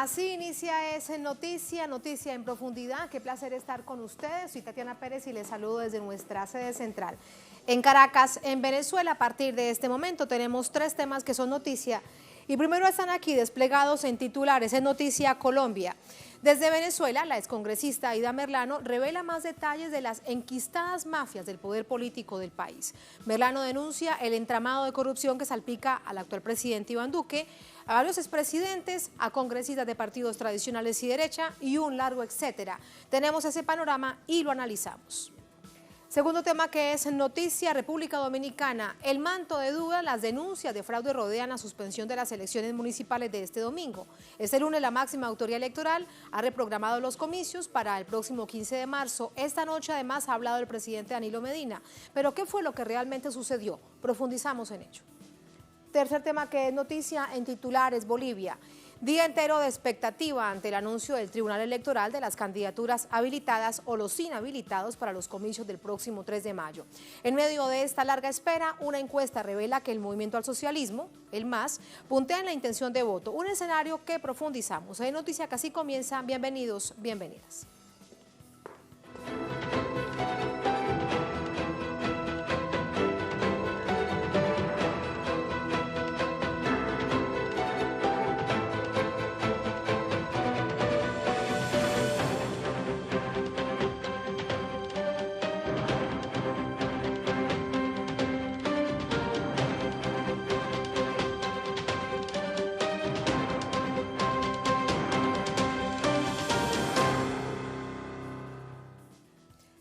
Así inicia ese Noticia en Profundidad. Qué placer estar con ustedes. Soy Tatiana Pérez y les saludo desde nuestra sede central en Caracas, en Venezuela. A partir de este momento tenemos 3 temas que son noticia. Y primero están aquí desplegados en titulares en Noticia Colombia. Desde Venezuela, la excongresista Aida Merlano revela más detalles de las enquistadas mafias del poder político del país. Merlano denuncia el entramado de corrupción que salpica al actual presidente Iván Duque, a varios expresidentes, a congresistas de partidos tradicionales y derecha y un largo etcétera. Tenemos ese panorama y lo analizamos. Segundo tema que es noticia, República Dominicana. El manto de duda, las denuncias de fraude rodean la suspensión de las elecciones municipales de este domingo. Este lunes la máxima autoridad electoral ha reprogramado los comicios para el próximo 15 de marzo. Esta noche además ha hablado el presidente Danilo Medina. Pero ¿qué fue lo que realmente sucedió? Profundizamos en ello. Tercer tema que es noticia en titulares, Bolivia. Día entero de expectativa ante el anuncio del Tribunal Electoral de las candidaturas habilitadas o los inhabilitados para los comicios del próximo 3 de mayo. En medio de esta larga espera, una encuesta revela que el Movimiento al Socialismo, el MAS, puntea en la intención de voto. Un escenario que profundizamos. Hay noticia que así comienza. Bienvenidos, bienvenidas.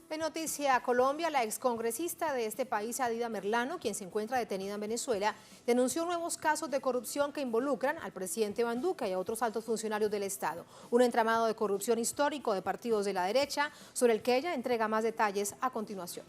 En Noticia Colombia, la excongresista de este país, Aida Merlano, quien se encuentra detenida en Venezuela, denunció nuevos casos de corrupción que involucran al presidente Iván Duque y a otros altos funcionarios del Estado. Un entramado de corrupción histórico de partidos de la derecha, sobre el que ella entrega más detalles a continuación.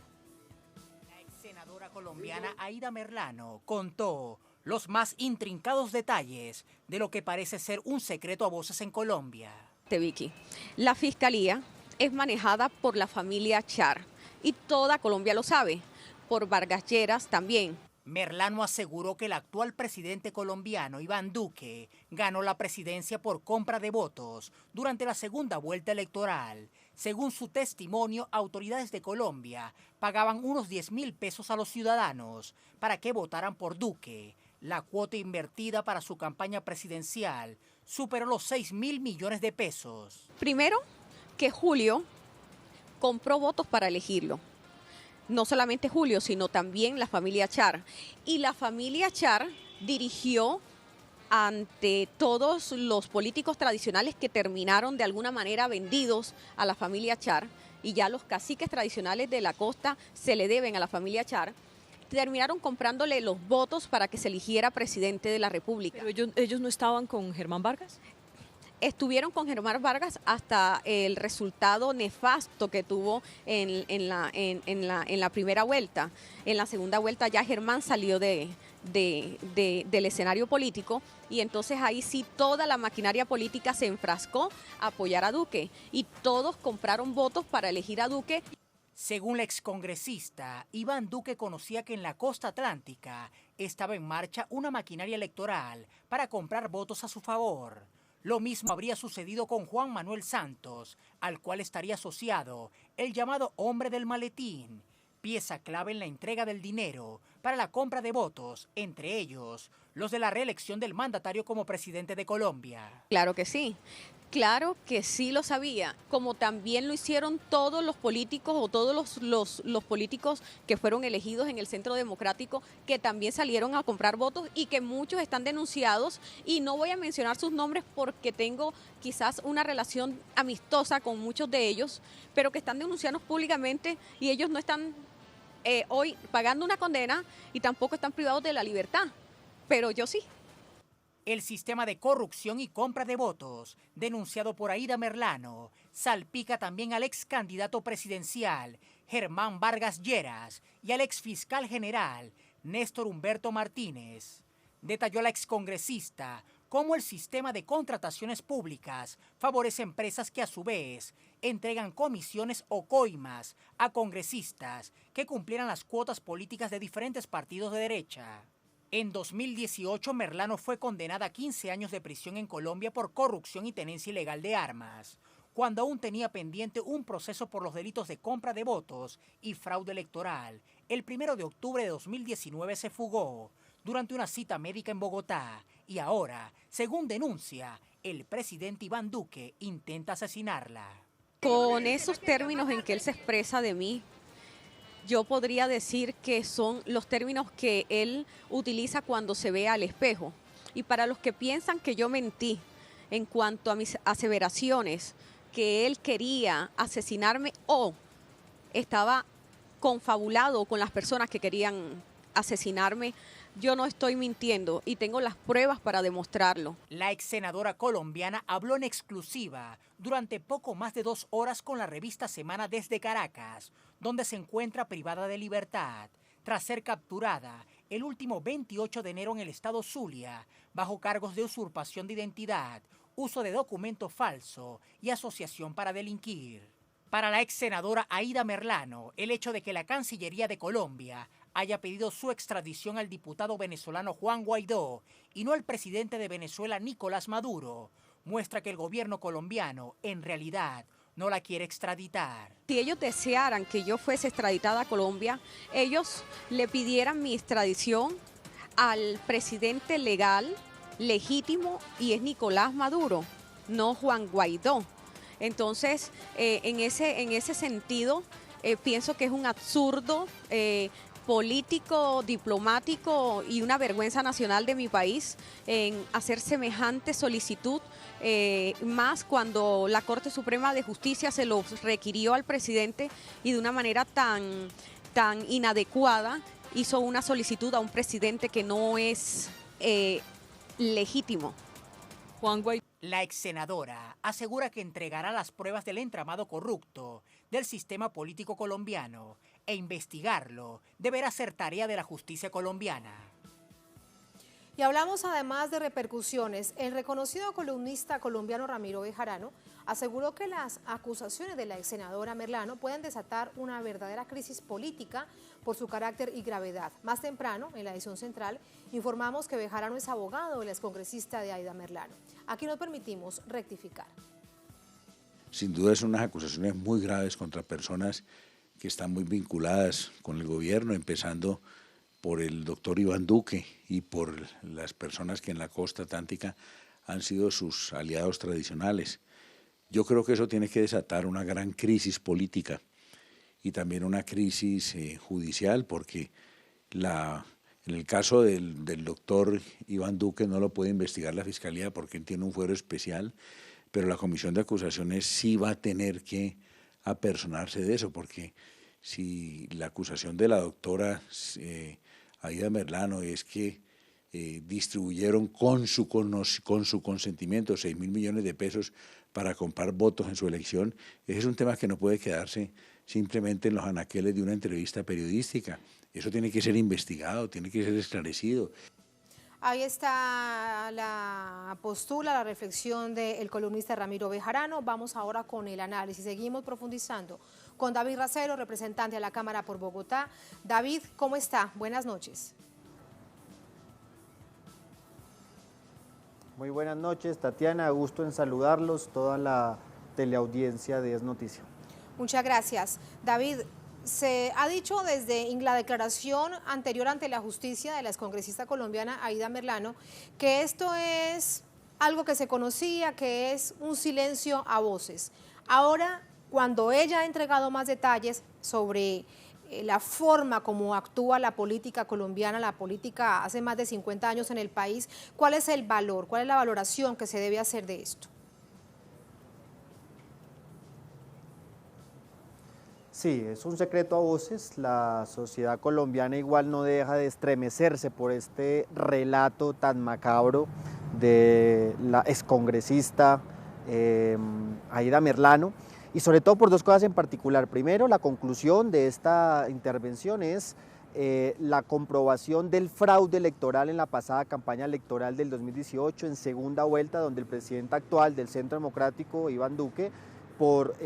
La ex senadora colombiana Aida Merlano contó los más intrincados detalles de lo que parece ser un secreto a voces en Colombia. Vicky, la fiscalía es manejada por la familia Char y toda Colombia lo sabe, por Vargas Lleras también. Merlano aseguró que el actual presidente colombiano Iván Duque ganó la presidencia por compra de votos durante la segunda vuelta electoral. Según su testimonio, autoridades de Colombia pagaban unos 10.000 pesos a los ciudadanos para que votaran por Duque. La cuota invertida para su campaña presidencial superó los 6.000 millones de pesos. Primero, que Julio compró votos para elegirlo. No solamente Julio, sino también la familia Char. Y la familia Char dirigió ante todos los políticos tradicionales que terminaron de alguna manera vendidos a la familia Char, y ya los caciques tradicionales de la costa se le deben a la familia Char, terminaron comprándole los votos para que se eligiera presidente de la República. ¿Pero ellos no estaban con Germán Vargas? Estuvieron con Germán Vargas hasta el resultado nefasto que tuvo en la primera vuelta. En la segunda vuelta ya Germán salió del escenario político, y entonces ahí sí toda la maquinaria política se enfrascó a apoyar a Duque y todos compraron votos para elegir a Duque. Según la excongresista, Iván Duque conocía que en la costa atlántica estaba en marcha una maquinaria electoral para comprar votos a su favor. Lo mismo habría sucedido con Juan Manuel Santos, al cual estaría asociado el llamado hombre del maletín, pieza clave en la entrega del dinero para la compra de votos, entre ellos los de la reelección del mandatario como presidente de Colombia. Claro que sí lo sabía, como también lo hicieron todos los políticos o todos los políticos que fueron elegidos en el Centro Democrático, que también salieron a comprar votos y que muchos están denunciados, y no voy a mencionar sus nombres porque tengo quizás una relación amistosa con muchos de ellos, pero que están denunciados públicamente y ellos no están hoy pagando una condena y tampoco están privados de la libertad, pero yo sí. El sistema de corrupción y compra de votos, denunciado por Aida Merlano, salpica también al ex candidato presidencial Germán Vargas Lleras y al ex fiscal general Néstor Humberto Martínez. Detalló la excongresista cómo el sistema de contrataciones públicas favorece empresas que a su vez entregan comisiones o coimas a congresistas que cumplieran las cuotas políticas de diferentes partidos de derecha. En 2018, Merlano fue condenada a 15 años de prisión en Colombia por corrupción y tenencia ilegal de armas, cuando aún tenía pendiente un proceso por los delitos de compra de votos y fraude electoral. El 1 de octubre de 2019 se fugó durante una cita médica en Bogotá y ahora, según denuncia, el presidente Iván Duque intenta asesinarla. Con esos términos en que él se expresa de mí, yo podría decir que son los términos que él utiliza cuando se ve al espejo. Y para los que piensan que yo mentí en cuanto a mis aseveraciones, que él quería asesinarme o estaba confabulado con las personas que querían asesinarme, yo no estoy mintiendo y tengo las pruebas para demostrarlo. La ex senadora colombiana habló en exclusiva durante poco más de 2 horas con la revista Semana desde Caracas, donde se encuentra privada de libertad, tras ser capturada el último 28 de enero en el estado Zulia, bajo cargos de usurpación de identidad, uso de documento falso y asociación para delinquir. Para la ex senadora Aída Merlano, el hecho de que la Cancillería de Colombia haya pedido su extradición al diputado venezolano Juan Guaidó y no al presidente de Venezuela Nicolás Maduro, muestra que el gobierno colombiano en realidad no la quiere extraditar. Si ellos desearan que yo fuese extraditada a Colombia, ellos le pidieran mi extradición al presidente legal, legítimo, y es Nicolás Maduro, no Juan Guaidó. Entonces, en ese sentido, pienso que es un absurdo político, diplomático y una vergüenza nacional de mi país en hacer semejante solicitud, más cuando la Corte Suprema de Justicia se lo requirió al presidente y de una manera tan inadecuada hizo una solicitud a un presidente que no es legítimo. Juan Guaidó. La ex senadora asegura que entregará las pruebas del entramado corrupto del sistema político colombiano e investigarlo deberá ser tarea de la justicia colombiana. Y hablamos además de repercusiones. El reconocido columnista colombiano Ramiro Bejarano aseguró que las acusaciones de la ex senadora Merlano pueden desatar una verdadera crisis política por su carácter y gravedad. Más temprano, en la edición central, informamos que Bejarano es abogado de la excongresista de Aída Merlano. Aquí nos permitimos rectificar. Sin duda son unas acusaciones muy graves contra personas que están muy vinculadas con el gobierno, empezando por el doctor Iván Duque y por las personas que en la costa atlántica han sido sus aliados tradicionales. Yo creo que eso tiene que desatar una gran crisis política y también una crisis judicial, porque en el caso del doctor Iván Duque no lo puede investigar la Fiscalía porque él tiene un fuero especial, pero la Comisión de Acusaciones sí va a tener que apersonarse de eso, porque si la acusación de la doctora Aída Merlano es que distribuyeron con su consentimiento 6.000 millones de pesos para comprar votos en su elección, ese es un tema que no puede quedarse simplemente en los anaqueles de una entrevista periodística. Eso tiene que ser investigado, tiene que ser esclarecido. Ahí está la postura, la reflexión del columnista Ramiro Bejarano. Vamos ahora con el análisis. Seguimos profundizando con David Racero, representante de la Cámara por Bogotá. David, ¿cómo está? Buenas noches. Muy buenas noches, Tatiana. Gusto en saludarlos, toda la teleaudiencia de Es Noticia. Muchas gracias. David, se ha dicho desde la declaración anterior ante la justicia de la excongresista colombiana Aída Merlano que esto es algo que se conocía, que es un silencio a voces. Ahora, cuando ella ha entregado más detalles sobre la forma como actúa la política colombiana, la política hace más de 50 años en el país, ¿cuál es el valor, cuál es la valoración que se debe hacer de esto? Sí, es un secreto a voces. La sociedad colombiana igual no deja de estremecerse por este relato tan macabro de la excongresista Aída Merlano, y sobre todo por dos cosas en particular. Primero, la conclusión de esta intervención es la comprobación del fraude electoral en la pasada campaña electoral del 2018, en segunda vuelta, donde el presidente actual del Centro Democrático, Iván Duque, por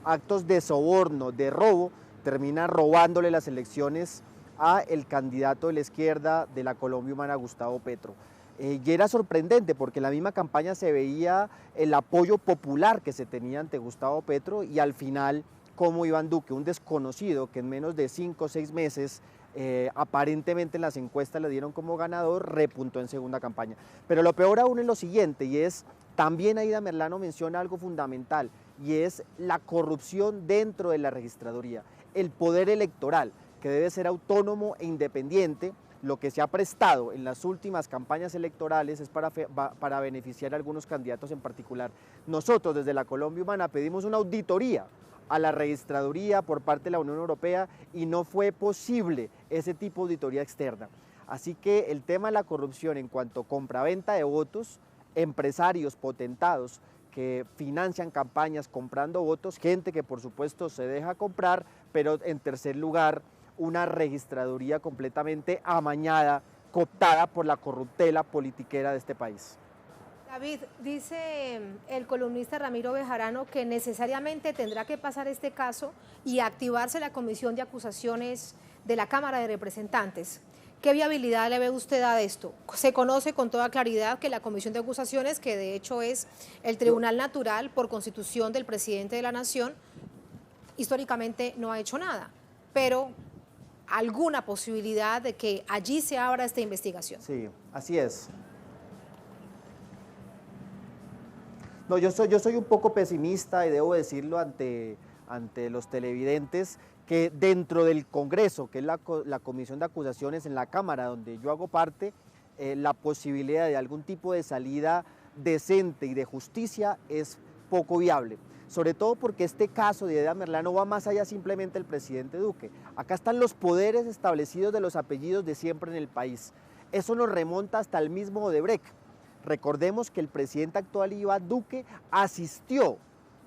actos de soborno, de robo, termina robándole las elecciones a el candidato de la izquierda de la Colombia Humana, Gustavo Petro. Y era sorprendente porque en la misma campaña se veía el apoyo popular que se tenía ante Gustavo Petro y al final como Iván Duque, un desconocido que en menos de 5 o 6 meses aparentemente en las encuestas le dieron como ganador, repuntó en segunda campaña. Pero lo peor aún es lo siguiente, y es, también Aida Merlano menciona algo fundamental, y es la corrupción dentro de la registraduría, el poder electoral, que debe ser autónomo e independiente. Lo que se ha prestado en las últimas campañas electorales es para beneficiar a algunos candidatos en particular. Nosotros desde la Colombia Humana pedimos una auditoría a la registraduría por parte de la Unión Europea y no fue posible ese tipo de auditoría externa. Así que el tema de la corrupción en cuanto a compraventa de votos, empresarios potentados que financian campañas comprando votos, gente que por supuesto se deja comprar, pero en tercer lugar una registraduría completamente amañada, cooptada por la corruptela politiquera de este país. David, dice el columnista Ramiro Bejarano que necesariamente tendrá que pasar este caso y activarse la comisión de acusaciones de la Cámara de Representantes. ¿Qué viabilidad le ve usted a esto? Se conoce con toda claridad que la comisión de acusaciones, que de hecho es el tribunal natural por constitución del presidente de la Nación, históricamente no ha hecho nada, pero alguna posibilidad de que allí se abra esta investigación. Sí, así es. No, yo soy un poco pesimista y debo decirlo ante los televidentes que dentro del Congreso, que es la Comisión de Acusaciones en la Cámara donde yo hago parte, la posibilidad de algún tipo de salida decente y de justicia es poco viable. Sobre todo porque este caso de Aida Merlano va más allá simplemente del presidente Duque. Acá están los poderes establecidos de los apellidos de siempre en el país. Eso nos remonta hasta el mismo Odebrecht. Recordemos que el presidente actual Iván Duque asistió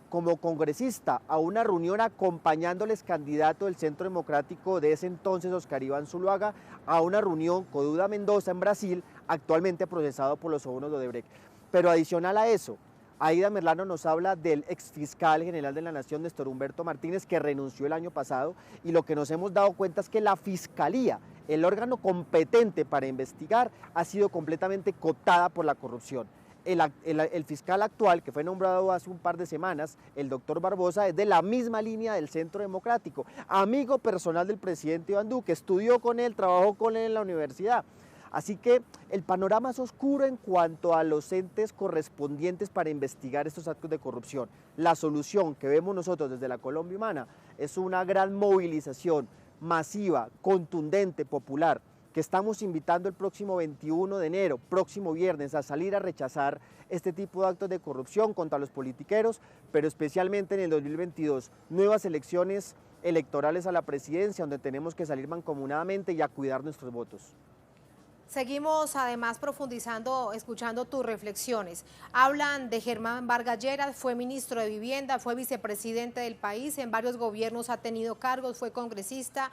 como congresista a una reunión acompañándoles candidato del Centro Democrático de ese entonces, Oscar Iván Zuluaga, a una reunión con Duda Mendoza en Brasil, actualmente procesado por los sobornos de Odebrecht. Pero adicional a eso, Aida Merlano nos habla del exfiscal general de la Nación, Néstor Humberto Martínez, que renunció el año pasado, y lo que nos hemos dado cuenta es que la Fiscalía, el órgano competente para investigar, ha sido completamente cooptada por la corrupción. El fiscal actual, que fue nombrado hace un par de semanas, el doctor Barbosa, es de la misma línea del Centro Democrático, amigo personal del presidente Iván Duque, estudió con él, trabajó con él en la universidad. Así que el panorama es oscuro en cuanto a los entes correspondientes para investigar estos actos de corrupción. La solución que vemos nosotros desde la Colombia Humana es una gran movilización masiva, contundente, popular, que estamos invitando el próximo 21 de enero, próximo viernes, a salir a rechazar este tipo de actos de corrupción contra los politiqueros, pero especialmente en el 2022, nuevas elecciones electorales a la presidencia, donde tenemos que salir mancomunadamente y a cuidar nuestros votos. Seguimos además profundizando, escuchando tus reflexiones. Hablan de Germán Vargas Lleras, fue ministro de Vivienda, fue vicepresidente del país, en varios gobiernos ha tenido cargos, fue congresista,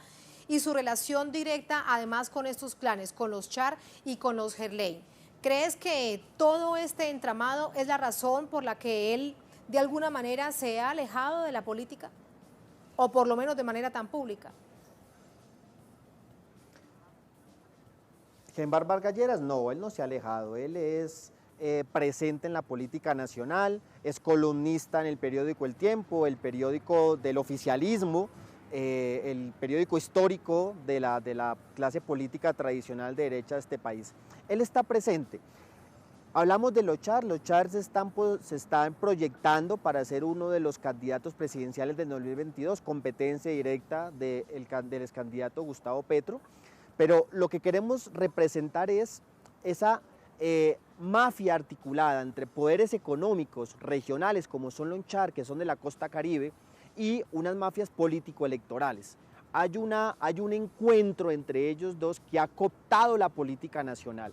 y su relación directa además con estos clanes, con los Char y con los Gerlain. ¿Crees que todo este entramado es la razón por la que él de alguna manera se ha alejado de la política? O por lo menos de manera tan pública. Germán Vargas Lleras, no, él no se ha alejado, él es presente en la política nacional, es columnista en el periódico El Tiempo, el periódico del oficialismo, el periódico histórico de la clase política tradicional de derecha de este país. Él está presente. Hablamos de los Char se están proyectando para ser uno de los candidatos presidenciales del 2022, competencia directa del ex candidato Gustavo Petro. Pero lo que queremos representar es esa mafia articulada entre poderes económicos regionales como son los Char, que son de la costa caribe, y unas mafias político-electorales. Hay un encuentro entre ellos dos que ha cooptado la política nacional.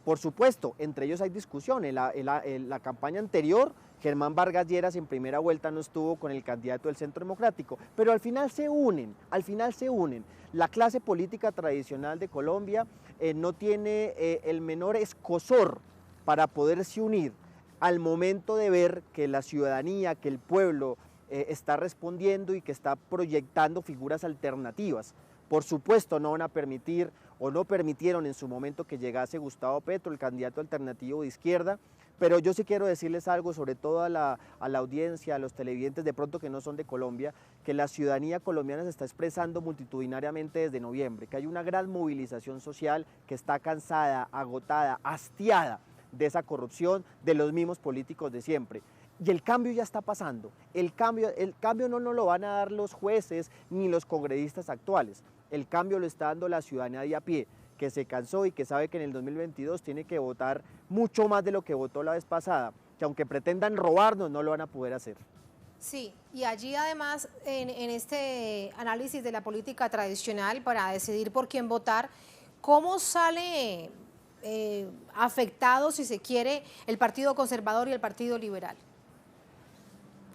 Por supuesto, entre ellos hay discusión. En la campaña anterior, Germán Vargas Lleras en primera vuelta no estuvo con el candidato del Centro Democrático, pero al final se unen. La clase política tradicional de Colombia no tiene el menor escozor para poderse unir al momento de ver que la ciudadanía, que el pueblo está respondiendo y que está proyectando figuras alternativas Por supuesto no van a permitir o no permitieron en su momento que llegase Gustavo Petro, el candidato alternativo de izquierda, pero yo sí quiero decirles algo, sobre todo a la audiencia, a los televidentes de pronto que no son de Colombia, que la ciudadanía colombiana se está expresando multitudinariamente desde noviembre, que hay una gran movilización social que está cansada, agotada, hastiada de esa corrupción de los mismos políticos de siempre. Y el cambio ya está pasando, el cambio no nos lo van a dar los jueces ni los congresistas actuales, el cambio lo está dando la ciudadanía de a pie, que se cansó y que sabe que en el 2022 tiene que votar mucho más de lo que votó la vez pasada, que aunque pretendan robarnos no lo van a poder hacer. Sí, y allí además en este análisis de la política tradicional para decidir por quién votar, ¿cómo sale afectado, si se quiere, el Partido Conservador y el Partido Liberal?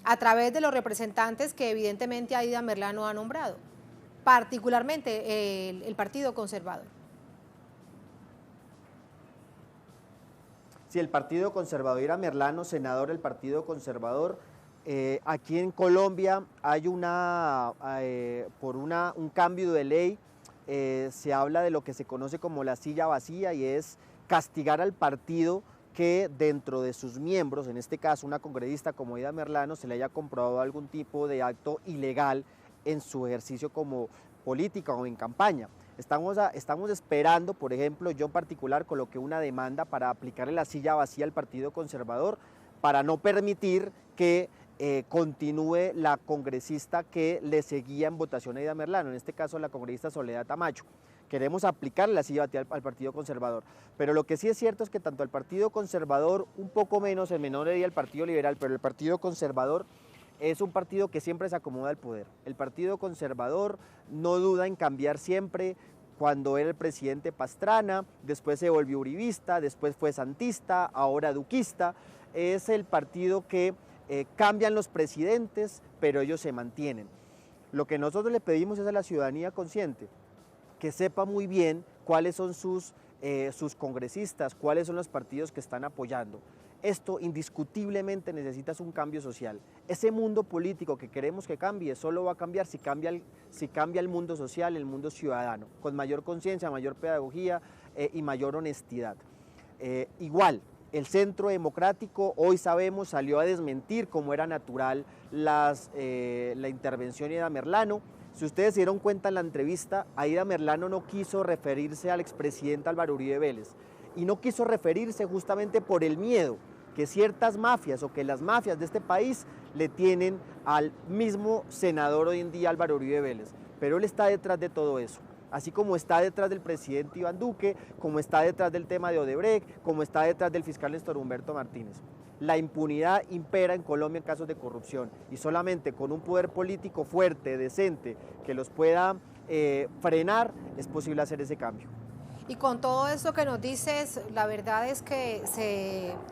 A través de los representantes que evidentemente Aida Merlano ha nombrado, particularmente el Partido Conservador. Si el Partido Conservador era Merlano, senador del Partido Conservador, aquí en Colombia hay por un cambio de ley, se habla de lo que se conoce como la silla vacía y es castigar al partido que dentro de sus miembros, en este caso una congresista como Aida Merlano, se le haya comprobado algún tipo de acto ilegal en su ejercicio como política o en campaña. Estamos esperando, por ejemplo, yo en particular coloqué una demanda para aplicarle la silla vacía al Partido Conservador para no permitir que continúe la congresista que le seguía en votación a Aida Merlano, en este caso la congresista Soledad Tamayo. Queremos aplicarle la silla vacía al Partido Conservador, pero lo que sí es cierto es que tanto el Partido Conservador, un poco menos, en menor medida el Partido Liberal, pero el Partido Conservador es un partido que siempre se acomoda al poder. El Partido Conservador no duda en cambiar siempre. Cuando era el presidente Pastrana, después se volvió uribista, después fue santista, ahora duquista. Es el partido que cambian los presidentes, pero ellos se mantienen. Lo que nosotros le pedimos es a la ciudadanía consciente que sepa muy bien cuáles son sus congresistas, cuáles son los partidos que están apoyando. Esto indiscutiblemente necesita un cambio social. Ese mundo político que queremos que cambie solo va a cambiar si cambia el mundo social, el mundo ciudadano, con mayor conciencia, mayor pedagogía y mayor honestidad. Igual, el Centro Democrático, hoy sabemos, salió a desmentir como era natural la intervención de Aida Merlano. Si ustedes se dieron cuenta en la entrevista, Aida Merlano no quiso referirse al expresidente Álvaro Uribe Vélez. Y no quiso referirse justamente por el miedo que ciertas mafias o que las mafias de este país le tienen al mismo senador hoy en día, Álvaro Uribe Vélez. Pero él está detrás de todo eso, así como está detrás del presidente Iván Duque, como está detrás del tema de Odebrecht, como está detrás del fiscal Néstor Humberto Martínez. La impunidad impera en Colombia en casos de corrupción y solamente con un poder político fuerte, decente, que los pueda frenar, es posible hacer ese cambio. Y con todo esto que nos dices, la verdad es que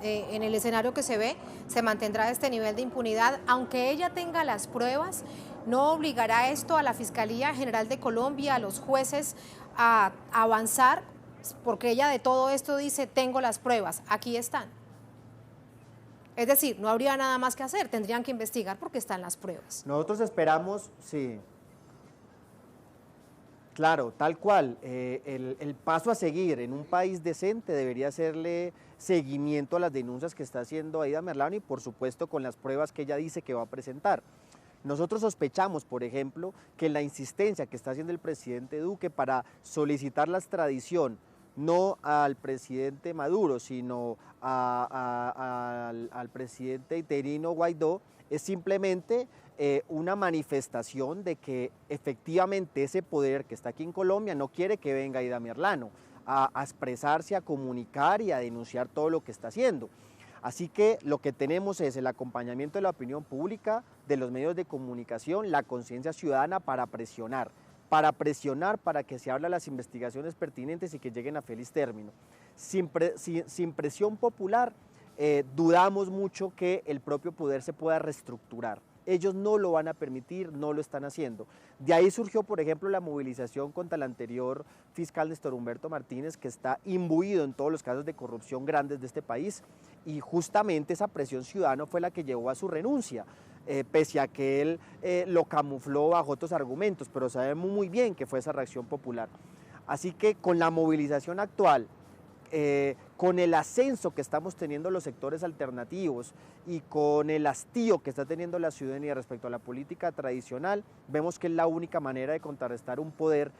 en el escenario que se ve, se mantendrá este nivel de impunidad, aunque ella tenga las pruebas, no obligará esto a la Fiscalía General de Colombia, a los jueces, a avanzar, porque ella de todo esto dice, tengo las pruebas, aquí están. Es decir, no habría nada más que hacer, tendrían que investigar porque están las pruebas. Nosotros esperamos, sí. Claro, tal cual, el paso a seguir en un país decente debería hacerle seguimiento a las denuncias que está haciendo Aida Merlano y por supuesto con las pruebas que ella dice que va a presentar. Nosotros sospechamos, por ejemplo, que la insistencia que está haciendo el presidente Duque para solicitar la extradición, no al presidente Maduro, sino al presidente interino Guaidó, es simplemente una manifestación de que efectivamente ese poder que está aquí en Colombia no quiere que venga Aida Merlano a expresarse, a comunicar y a denunciar todo lo que está haciendo. Así que lo que tenemos es el acompañamiento de la opinión pública, de los medios de comunicación, la conciencia ciudadana para presionar para que se abran las investigaciones pertinentes y que lleguen a feliz término. Sin presión popular, dudamos mucho que el propio poder se pueda reestructurar. Ellos no lo van a permitir, no lo están haciendo. De ahí surgió, por ejemplo, la movilización contra el anterior fiscal Néstor Humberto Martínez, que está imbuido en todos los casos de corrupción grandes de este país, y justamente esa presión ciudadana fue la que llevó a su renuncia. pese a que él lo camufló bajo otros argumentos, pero sabemos muy bien que fue esa reacción popular. Así que con la movilización actual, con el ascenso que estamos teniendo los sectores alternativos y con el hastío que está teniendo la ciudadanía respecto a la política tradicional, vemos que es la única manera de contrarrestar un poder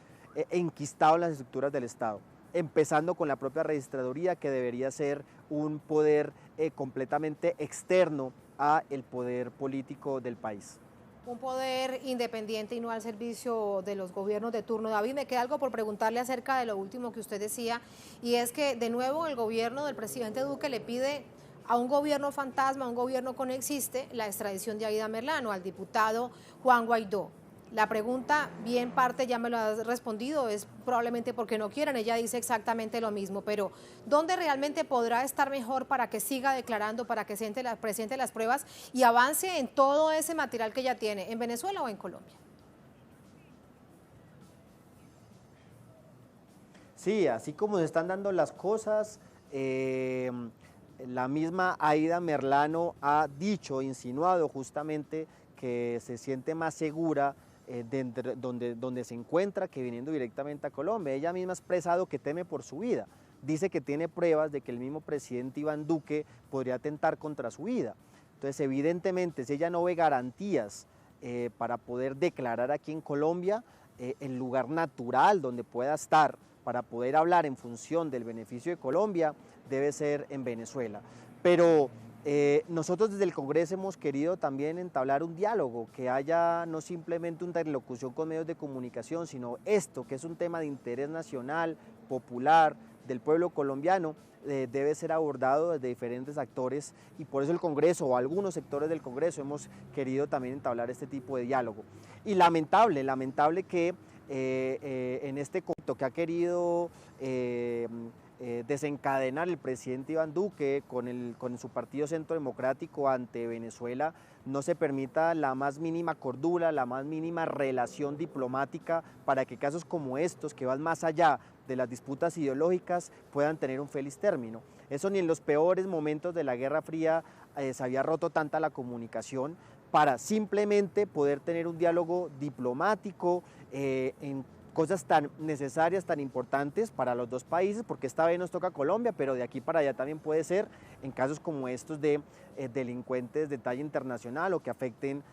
enquistado en las estructuras del Estado, empezando con la propia registraduría, que debería ser un poder completamente externo al poder político del país. Un poder independiente y no al servicio de los gobiernos de turno. David, me queda algo por preguntarle acerca de lo último que usted decía, y es que de nuevo el gobierno del presidente Duque le pide a un gobierno fantasma, a un gobierno que no existe, la extradición de Aida Merlano, al diputado Juan Guaidó. La pregunta, bien parte ya me lo has respondido, es probablemente porque no quieran, ella dice exactamente lo mismo, pero ¿dónde realmente podrá estar mejor para que siga declarando, para que presente las pruebas y avance en todo ese material que ya tiene, en Venezuela o en Colombia? Sí, así como se están dando las cosas, la misma Aida Merlano ha dicho, insinuado justamente que se siente más segura donde se encuentra que viniendo directamente a Colombia. Ella misma ha expresado que teme por su vida. Dice que tiene pruebas de que el mismo presidente Iván Duque podría atentar contra su vida. Entonces, evidentemente, si ella no ve garantías para poder declarar aquí en Colombia, el lugar natural donde pueda estar para poder hablar en función del beneficio de Colombia debe ser en Venezuela. Pero nosotros desde el Congreso hemos querido también entablar un diálogo, que haya no simplemente una interlocución con medios de comunicación, sino esto, que es un tema de interés nacional, popular, del pueblo colombiano, debe ser abordado desde diferentes actores, y por eso el Congreso o algunos sectores del Congreso hemos querido también entablar este tipo de diálogo. Y lamentable que en este conflicto que ha querido desencadenar el presidente Iván Duque con su partido Centro Democrático ante Venezuela, no se permita la más mínima cordura, la más mínima relación diplomática para que casos como estos, que van más allá de las disputas ideológicas, puedan tener un feliz término. Eso ni en los peores momentos de la Guerra Fría se había roto tanta la comunicación para simplemente poder tener un diálogo diplomático en cosas tan necesarias, tan importantes para los dos países, porque esta vez nos toca Colombia, pero de aquí para allá también puede ser en casos como estos de delincuentes de talla internacional o que afecten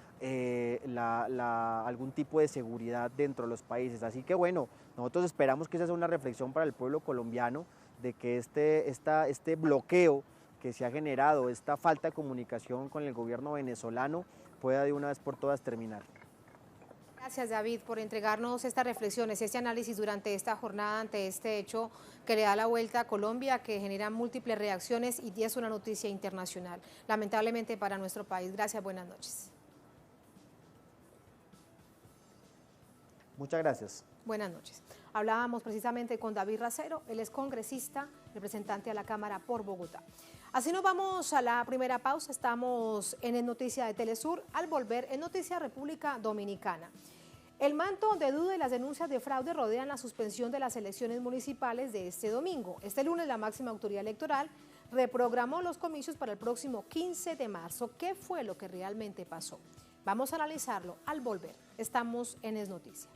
algún tipo de seguridad dentro de los países. Así que bueno, nosotros esperamos que esa sea una reflexión para el pueblo colombiano, de que este bloqueo que se ha generado, esta falta de comunicación con el gobierno venezolano, pueda de una vez por todas terminar. Gracias, David, por entregarnos estas reflexiones, este análisis durante esta jornada ante este hecho que le da la vuelta a Colombia, que genera múltiples reacciones y es una noticia internacional, lamentablemente para nuestro país. Gracias, buenas noches. Muchas gracias. Buenas noches. Hablábamos precisamente con David Racero, él es congresista, representante a la Cámara por Bogotá. Así nos vamos a la primera pausa, estamos en Noticia de Telesur, al volver en Noticia República Dominicana. El manto de duda y las denuncias de fraude rodean la suspensión de las elecciones municipales de este domingo. Este lunes la máxima autoridad electoral reprogramó los comicios para el próximo 15 de marzo. ¿Qué fue lo que realmente pasó? Vamos a analizarlo al volver. Estamos en Es Noticia.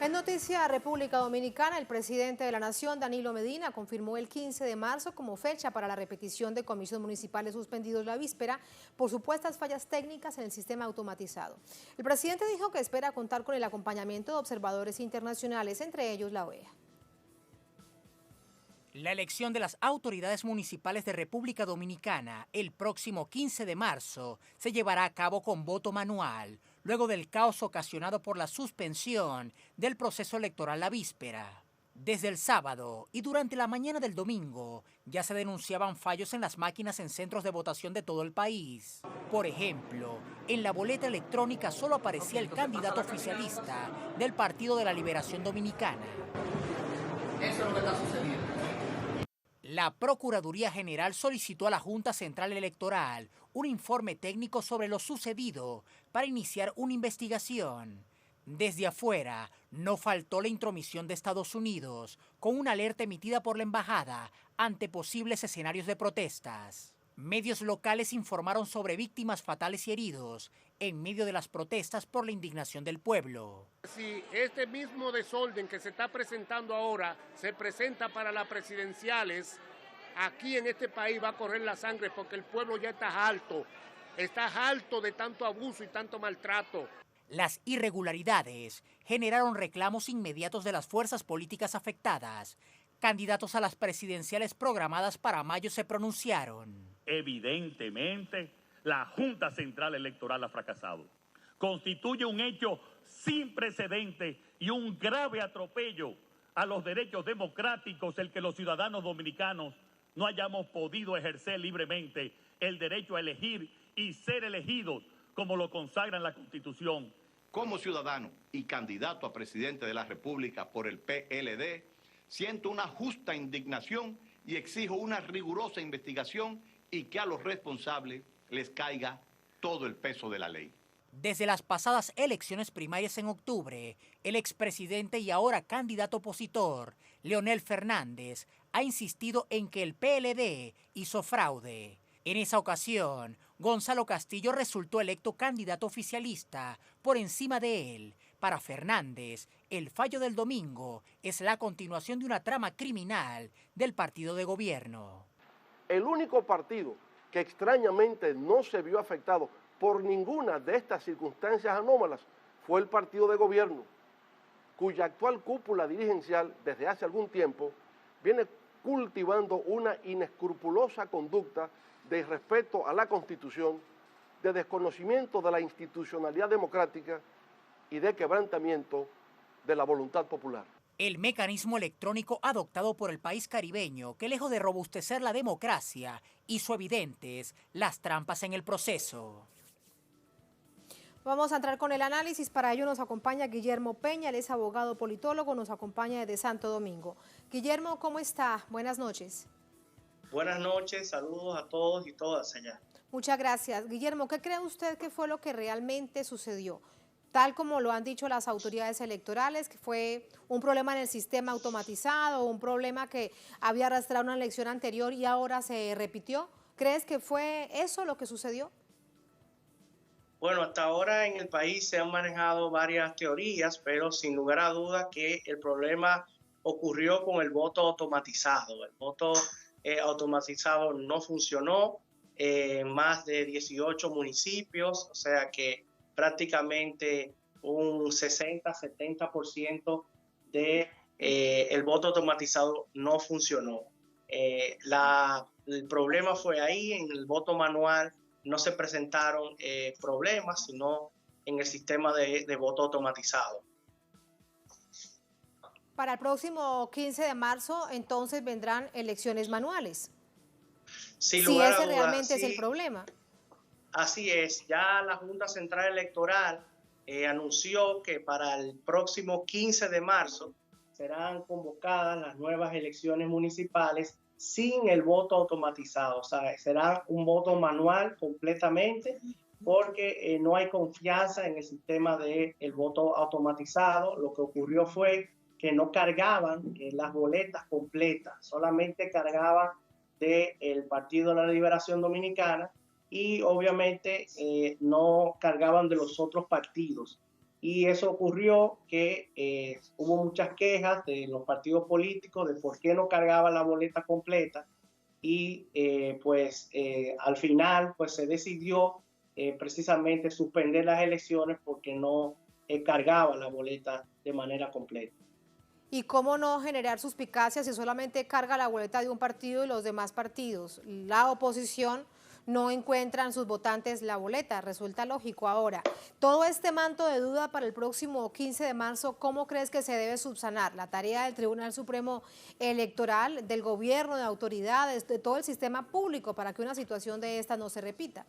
En Noticia República Dominicana, el presidente de la Nación, Danilo Medina, confirmó el 15 de marzo como fecha para la repetición de comicios municipales suspendidos la víspera por supuestas fallas técnicas en el sistema automatizado. El presidente dijo que espera contar con el acompañamiento de observadores internacionales, entre ellos la OEA. La elección de las autoridades municipales de República Dominicana el próximo 15 de marzo se llevará a cabo con voto manual, luego del caos ocasionado por la suspensión del proceso electoral la víspera. Desde el sábado y durante la mañana del domingo ya se denunciaban fallos en las máquinas en centros de votación de todo el país. Por ejemplo, en la boleta electrónica solo aparecía el candidato oficialista del Partido de la Liberación Dominicana. Eso es lo que está sucediendo. La Procuraduría General solicitó a la Junta Central Electoral un informe técnico sobre lo sucedido para iniciar una investigación. Desde afuera, no faltó la intromisión de Estados Unidos, con una alerta emitida por la embajada ante posibles escenarios de protestas. Medios locales informaron sobre víctimas fatales y heridos en medio de las protestas por la indignación del pueblo. Si este mismo desorden que se está presentando ahora se presenta para las presidenciales, aquí en este país va a correr la sangre porque el pueblo ya está harto de tanto abuso y tanto maltrato. Las irregularidades generaron reclamos inmediatos de las fuerzas políticas afectadas. Candidatos a las presidenciales programadas para mayo se pronunciaron. Evidentemente, la Junta Central Electoral ha fracasado. Constituye un hecho sin precedente y un grave atropello a los derechos democráticos el que los ciudadanos dominicanos no hayamos podido ejercer libremente el derecho a elegir y ser elegidos como lo consagra en la Constitución. Como ciudadano y candidato a presidente de la República por el PLD, siento una justa indignación y exijo una rigurosa investigación y que a los responsables les caiga todo el peso de la ley. Desde las pasadas elecciones primarias en octubre, el expresidente y ahora candidato opositor, Leonel Fernández, ha insistido en que el PLD hizo fraude. En esa ocasión, Gonzalo Castillo resultó electo candidato oficialista por encima de él. Para Fernández, el fallo del domingo es la continuación de una trama criminal del partido de gobierno. El único partido que extrañamente no se vio afectado por ninguna de estas circunstancias anómalas fue el partido de gobierno, cuya actual cúpula dirigencial desde hace algún tiempo viene cultivando una inescrupulosa conducta de irrespeto a la Constitución, de desconocimiento de la institucionalidad democrática y de quebrantamiento de la voluntad popular. El mecanismo electrónico adoptado por el país caribeño, que lejos de robustecer la democracia, hizo evidentes las trampas en el proceso. Vamos a entrar con el análisis. Para ello nos acompaña Guillermo Peña, él es abogado politólogo, nos acompaña desde Santo Domingo. Guillermo, ¿cómo está? Buenas noches. Buenas noches, saludos a todos y todas allá. Muchas gracias. Guillermo, ¿qué cree usted que fue lo que realmente sucedió? Tal como lo han dicho las autoridades electorales, que fue un problema en el sistema automatizado, un problema que había arrastrado una elección anterior y ahora se repitió. ¿Crees que fue eso lo que sucedió? Bueno, hasta ahora en el país se han manejado varias teorías, pero sin lugar a dudas que el problema ocurrió con el voto automatizado. El voto automatizado no funcionó en más de 18 municipios, o sea que prácticamente un 60-70% de el voto automatizado no funcionó. El problema fue ahí, en el voto manual no se presentaron problemas, sino en el sistema de voto automatizado. Para el próximo 15 de marzo, entonces, vendrán elecciones manuales. Si ese realmente es el problema. Así es, ya la Junta Central Electoral anunció que para el próximo 15 de marzo serán convocadas las nuevas elecciones municipales sin el voto automatizado, o sea, será un voto manual completamente porque no hay confianza en el sistema del voto automatizado. Lo que ocurrió fue que no cargaban las boletas completas, solamente cargaban del Partido de la Liberación Dominicana y obviamente no cargaban de los otros partidos. Y eso ocurrió que hubo muchas quejas de los partidos políticos de por qué no cargaban la boleta completa y al final pues se decidió precisamente suspender las elecciones porque no cargaba la boleta de manera completa. ¿Y cómo no generar suspicacias si solamente carga la boleta de un partido y los demás partidos? La oposición no encuentran sus votantes la boleta. Resulta lógico ahora. Todo este manto de duda para el próximo 15 de marzo, ¿cómo crees que se debe subsanar? La tarea del Tribunal Supremo Electoral, del gobierno, de autoridades, de todo el sistema público para que una situación de esta no se repita.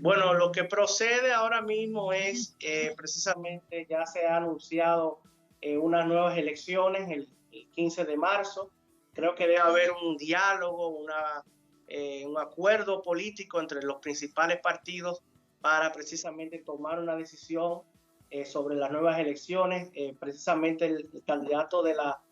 Bueno, lo que procede ahora mismo es precisamente ya se ha anunciado unas nuevas elecciones el 15 de marzo. Creo que debe haber un diálogo, un acuerdo político entre los principales partidos para precisamente tomar una decisión sobre las nuevas elecciones. Precisamente el candidato de la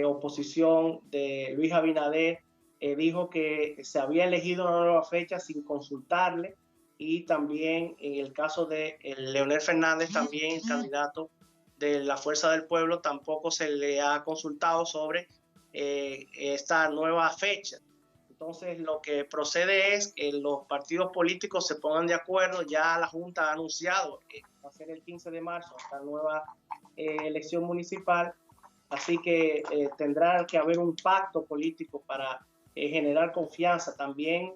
oposición, de Luis Abinader, dijo que se había elegido una nueva fecha sin consultarle, y también en el caso de Leonel Fernández, también el candidato de la Fuerza del Pueblo, tampoco se le ha consultado sobre esta nueva fecha. Entonces, lo que procede es que los partidos políticos se pongan de acuerdo. Ya la Junta ha anunciado que va a ser el 15 de marzo esta nueva elección municipal, así que tendrá que haber un pacto político para generar confianza. También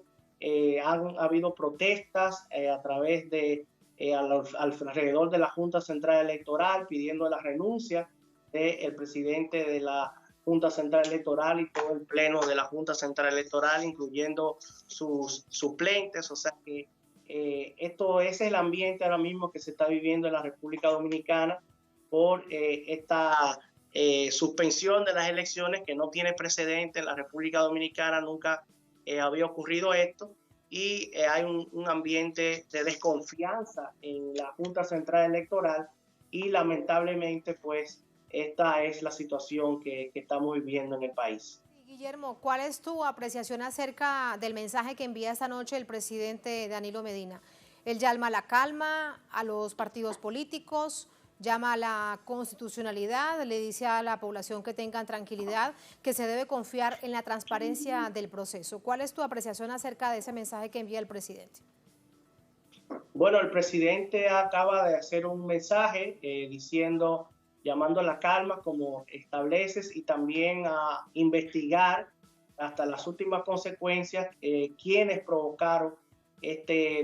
han habido protestas a través de alrededor de la Junta Central Electoral pidiendo la renuncia del presidente de la Junta Central Electoral y todo el pleno de la Junta Central Electoral, incluyendo sus suplentes. O sea que ese es el ambiente ahora mismo que se está viviendo en la República Dominicana por esta suspensión de las elecciones que no tiene precedente en la República Dominicana. Nunca había ocurrido esto, y hay un ambiente de desconfianza en la Junta Central Electoral, y lamentablemente pues esta es la situación que estamos viviendo en el país. Guillermo, ¿cuál es tu apreciación acerca del mensaje que envía esta noche el presidente Danilo Medina? Él llama a la calma a los partidos políticos, llama a la constitucionalidad, le dice a la población que tengan tranquilidad, que se debe confiar en la transparencia del proceso. ¿Cuál es tu apreciación acerca de ese mensaje que envía el presidente? Bueno, el presidente acaba de hacer un mensaje llamando a la calma, como estableces, y también a investigar hasta las últimas consecuencias quienes provocaron este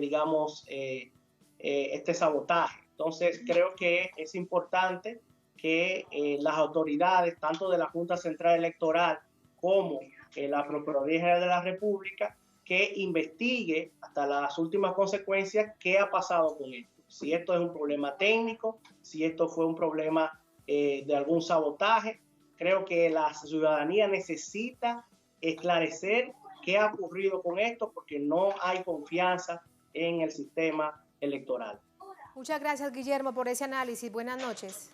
sabotaje. Entonces, creo que es importante que las autoridades, tanto de la Junta Central Electoral como la Procuraduría General de la República, que investigue hasta las últimas consecuencias qué ha pasado con esto. Si esto es un problema técnico, si esto fue un problema de algún sabotaje. Creo que la ciudadanía necesita esclarecer qué ha ocurrido con esto, porque no hay confianza en el sistema electoral. Muchas gracias, Guillermo, por ese análisis. Buenas noches.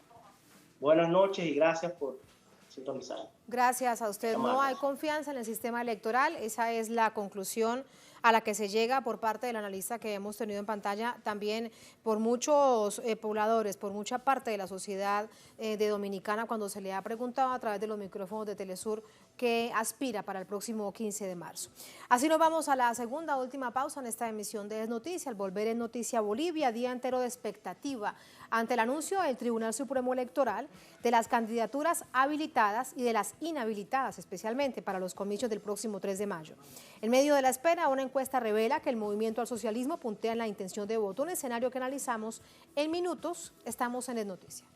Buenas noches y gracias por sintonizar. Gracias a usted. No hay confianza en el sistema electoral. Esa es la conclusión a la que se llega por parte del analista que hemos tenido en pantalla, también por muchos pobladores, por mucha parte de la sociedad de Dominicana, cuando se le ha preguntado a través de los micrófonos de Telesur qué aspira para el próximo 15 de marzo. Así nos vamos a la segunda última pausa en esta emisión de Es Noticia. Al volver en Noticia Bolivia, día entero de expectativa ante el anuncio del Tribunal Supremo Electoral de las candidaturas habilitadas y de las inhabilitadas, especialmente para los comicios del próximo 3 de mayo. En medio de la espera, una encuesta revela que el movimiento al socialismo puntea en la intención de voto, un escenario que analizamos en minutos. Estamos en Es Noticia.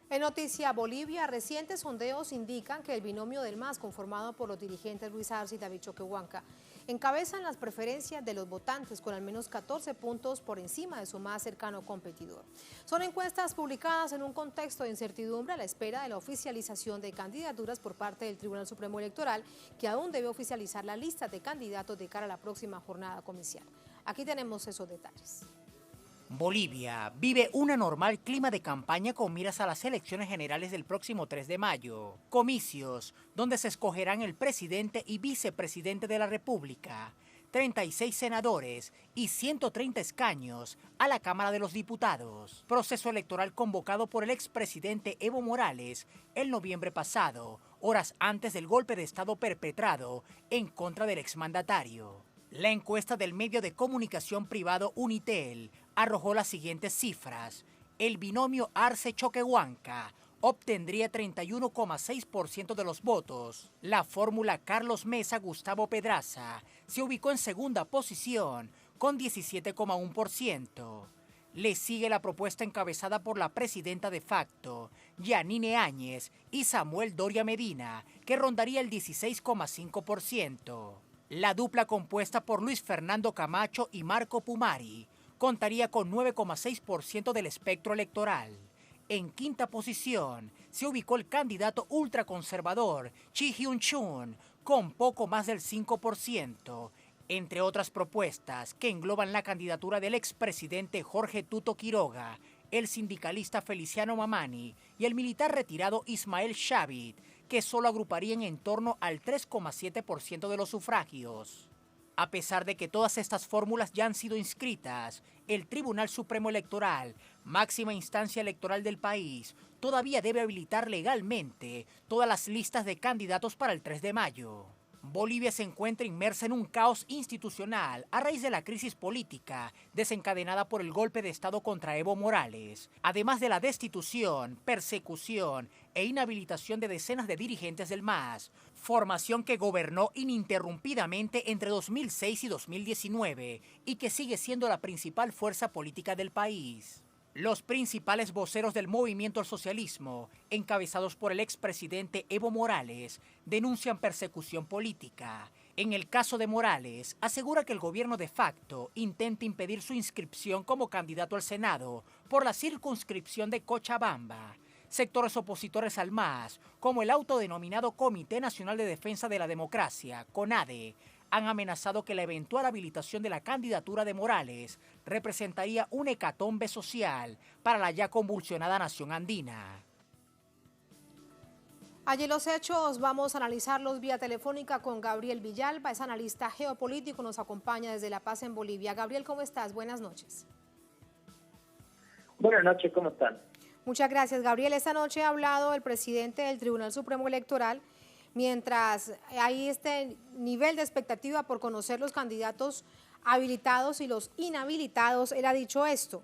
En Noticia Bolivia, recientes sondeos indican que el binomio del MAS, conformado por los dirigentes Luis Arce y David Choquehuanca, encabezan las preferencias de los votantes con al menos 14 puntos por encima de su más cercano competidor. Son encuestas publicadas en un contexto de incertidumbre a la espera de la oficialización de candidaturas por parte del Tribunal Supremo Electoral, que aún debe oficializar la lista de candidatos de cara a la próxima jornada comicial. Aquí tenemos esos detalles. Bolivia vive un anormal clima de campaña con miras a las elecciones generales del próximo 3 de mayo. Comicios donde se escogerán el presidente y vicepresidente de la República, 36 senadores y 130 escaños a la Cámara de los Diputados. Proceso electoral convocado por el expresidente Evo Morales el noviembre pasado, horas antes del golpe de Estado perpetrado en contra del exmandatario. La encuesta del medio de comunicación privado Unitel arrojó las siguientes cifras. El binomio Arce-Choquehuanca obtendría 31,6% de los votos. La fórmula Carlos Mesa-Gustavo Pedraza se ubicó en segunda posición con 17,1%. Le sigue la propuesta encabezada por la presidenta de facto, Yanine Áñez, y Samuel Doria Medina, que rondaría el 16,5%. La dupla compuesta por Luis Fernando Camacho y Marco Pumari contaría con 9,6% del espectro electoral. En quinta posición se ubicó el candidato ultraconservador Chi Hyun-chun con poco más del 5%, entre otras propuestas que engloban la candidatura del expresidente Jorge Tuto Quiroga, el sindicalista Feliciano Mamani y el militar retirado Ismael Shavit, que solo agruparían en torno al 3,7% de los sufragios. A pesar de que todas estas fórmulas ya han sido inscritas, el Tribunal Supremo Electoral, máxima instancia electoral del país, todavía debe habilitar legalmente todas las listas de candidatos para el 3 de mayo. Bolivia se encuentra inmersa en un caos institucional a raíz de la crisis política desencadenada por el golpe de Estado contra Evo Morales, además de la destitución, persecución e inhabilitación de decenas de dirigentes del MAS, formación que gobernó ininterrumpidamente entre 2006 y 2019 y que sigue siendo la principal fuerza política del país. Los principales voceros del movimiento al socialismo, encabezados por el expresidente Evo Morales, denuncian persecución política. En el caso de Morales, asegura que el gobierno de facto intenta impedir su inscripción como candidato al Senado por la circunscripción de Cochabamba. Sectores opositores al MAS, como el autodenominado Comité Nacional de Defensa de la Democracia, CONADE, han amenazado que la eventual habilitación de la candidatura de Morales representaría una hecatombe social para la ya convulsionada nación andina. Allí los hechos, vamos a analizarlos vía telefónica con Gabriel Villalba, es analista geopolítico, nos acompaña desde La Paz en Bolivia. Gabriel, ¿cómo estás? Buenas noches. Buenas noches, ¿cómo están? Muchas gracias, Gabriel. Esta noche ha hablado el presidente del Tribunal Supremo Electoral, mientras hay este nivel de expectativa por conocer los candidatos habilitados y los inhabilitados. Él ha dicho esto,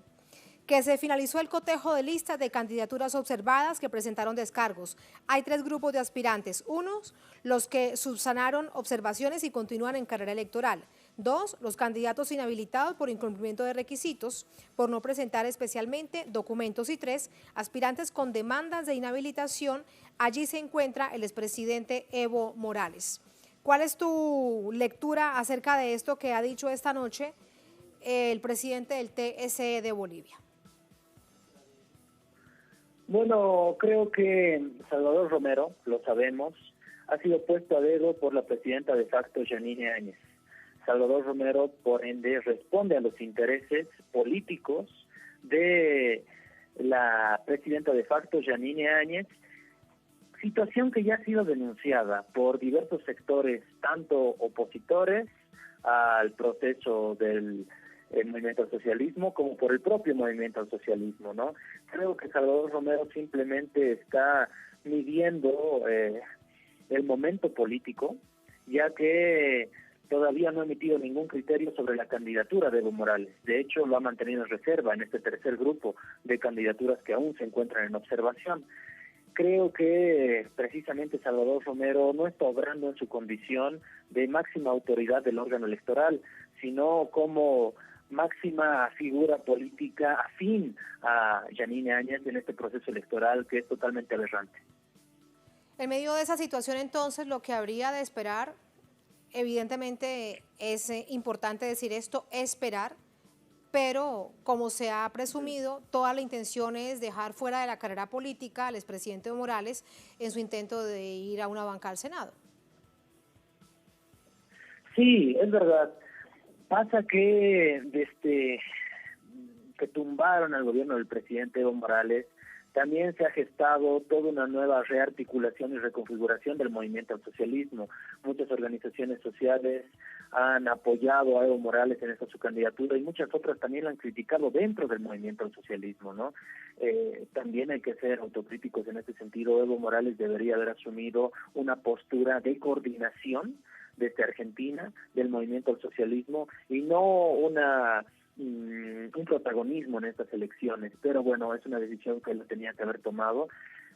que se finalizó el cotejo de listas de candidaturas observadas que presentaron descargos. Hay 3 grupos de aspirantes. Unos, los que subsanaron observaciones y continúan en carrera electoral. 2, los candidatos inhabilitados por incumplimiento de requisitos, por no presentar especialmente documentos. Y 3, aspirantes con demandas de inhabilitación. Allí se encuentra el expresidente Evo Morales. ¿Cuál es tu lectura acerca de esto que ha dicho esta noche el presidente del TSE de Bolivia? Bueno, creo que Salvador Romero, lo sabemos, ha sido puesto a dedo por la presidenta de facto, Yanine Áñez. Salvador Romero, por ende, responde a los intereses políticos de la presidenta de facto, Yanine Áñez, situación que ya ha sido denunciada por diversos sectores, tanto opositores al proceso del movimiento al socialismo como por el propio movimiento al socialismo, ¿no? Creo que Salvador Romero simplemente está midiendo el momento político, ya que todavía no ha emitido ningún criterio sobre la candidatura de Evo Morales. De hecho, lo ha mantenido en reserva en este tercer grupo de candidaturas que aún se encuentran en observación. Creo que precisamente Salvador Romero no está obrando en su condición de máxima autoridad del órgano electoral, sino como máxima figura política afín a Yanine Áñez en este proceso electoral que es totalmente aberrante. En medio de esa situación, entonces, lo que habría de esperar, evidentemente es importante decir esto, esperar, pero como se ha presumido, toda la intención es dejar fuera de la carrera política al expresidente Evo Morales en su intento de ir a una banca al Senado. Sí, es verdad. Pasa que desde que tumbaron al gobierno del presidente Evo Morales, también se ha gestado toda una nueva rearticulación y reconfiguración del movimiento al socialismo. Muchas organizaciones sociales han apoyado a Evo Morales en esta su candidatura y muchas otras también la han criticado dentro del movimiento al socialismo, ¿no? También hay que ser autocríticos en este sentido. Evo Morales debería haber asumido una postura de coordinación desde Argentina del movimiento al socialismo y no un protagonismo en estas elecciones, pero bueno, es una decisión que él tenía que haber tomado,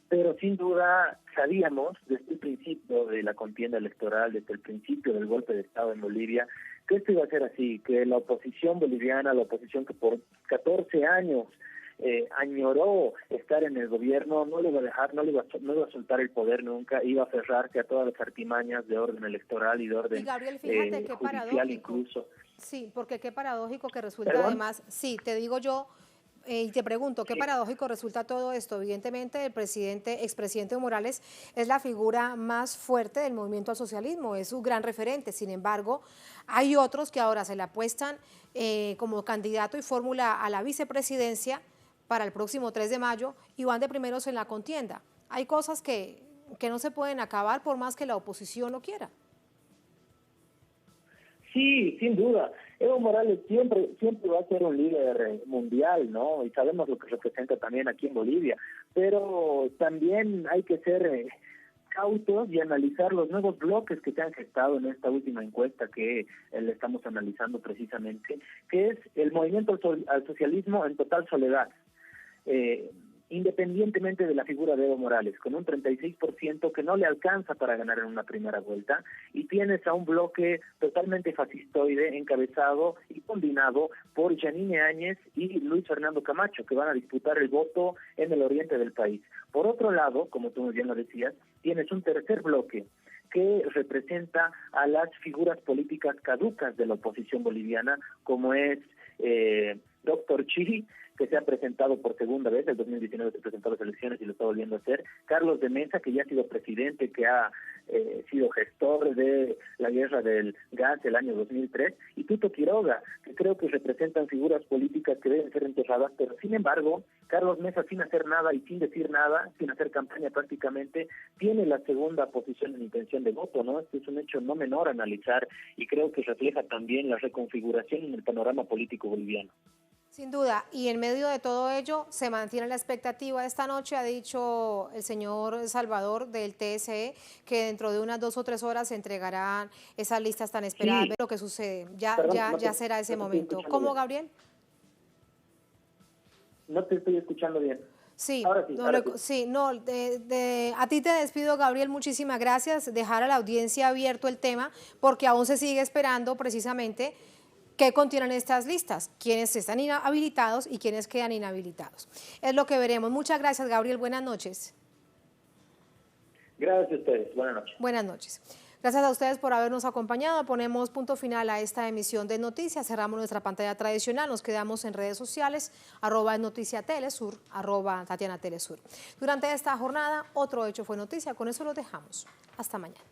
pero sin duda sabíamos desde el principio de la contienda electoral, desde el principio del golpe de Estado en Bolivia, que esto iba a ser así, que la oposición boliviana, la oposición que por 14 años añoró estar en el gobierno, no le iba a dejar, no iba a soltar el poder nunca, iba a aferrarse a todas las artimañas de orden electoral y de orden Gabriel, fíjate qué judicial paradójico. incluso. Sí, porque qué paradójico que resulta. ¿Perdón? Además, sí, te digo yo, y te pregunto, qué paradójico resulta todo esto. Evidentemente, expresidente Morales es la figura más fuerte del movimiento al socialismo, es su gran referente. Sin embargo, hay otros que ahora se le apuestan como candidato y fórmula a la vicepresidencia para el próximo 3 de mayo y van de primeros en la contienda. Hay cosas que no se pueden acabar por más que la oposición lo quiera. Sí, sin duda. Evo Morales siempre va a ser un líder mundial, ¿no? Y sabemos lo que representa también aquí en Bolivia. Pero también hay que ser cautos y analizar los nuevos bloques que se han gestado en esta última encuesta que le estamos analizando precisamente, que es el movimiento al socialismo en total soledad. Independientemente de la figura de Evo Morales, con un 36% que no le alcanza para ganar en una primera vuelta, y tienes a un bloque totalmente fascistoide encabezado y combinado por Yanine Áñez y Luis Fernando Camacho, que van a disputar el voto en el oriente del país. Por otro lado, como tú muy bien lo decías, tienes un tercer bloque que representa a las figuras políticas caducas de la oposición boliviana, como es Dr. Chi, que se ha presentado por segunda vez, el 2019 se presentó a las elecciones y lo está volviendo a hacer, Carlos de Mesa, que ya ha sido presidente, que ha sido gestor de la guerra del gas el año 2003, y Tuto Quiroga, que creo que representan figuras políticas que deben ser enterradas, pero sin embargo, Carlos Mesa, sin hacer nada y sin decir nada, sin hacer campaña prácticamente, tiene la segunda posición en intención de voto, ¿no? Este es un hecho no menor a analizar y creo que refleja también la reconfiguración en el panorama político boliviano. Sin duda, y en medio de todo ello se mantiene la expectativa. Esta noche ha dicho el señor Salvador del TSE que dentro de unas 2 o 3 horas se entregarán esas listas tan esperadas. Sí. Ver lo que sucede, ya será ese momento. ¿Cómo, Gabriel? No te estoy escuchando bien. Sí, ahora sí. A ti te despido, Gabriel, muchísimas gracias. Dejar a la audiencia abierto el tema porque aún se sigue esperando precisamente qué contienen estas listas, quiénes están inhabilitados y quiénes quedan inhabilitados. Es lo que veremos. Muchas gracias, Gabriel. Buenas noches. Gracias a ustedes. Buenas noches. Buenas noches. Gracias a ustedes por habernos acompañado. Ponemos punto final a esta emisión de noticias. Cerramos nuestra pantalla tradicional. Nos quedamos en redes sociales, @noticiatelesur, @TatianaTelesur. Durante esta jornada, otro hecho fue noticia. Con eso lo dejamos. Hasta mañana.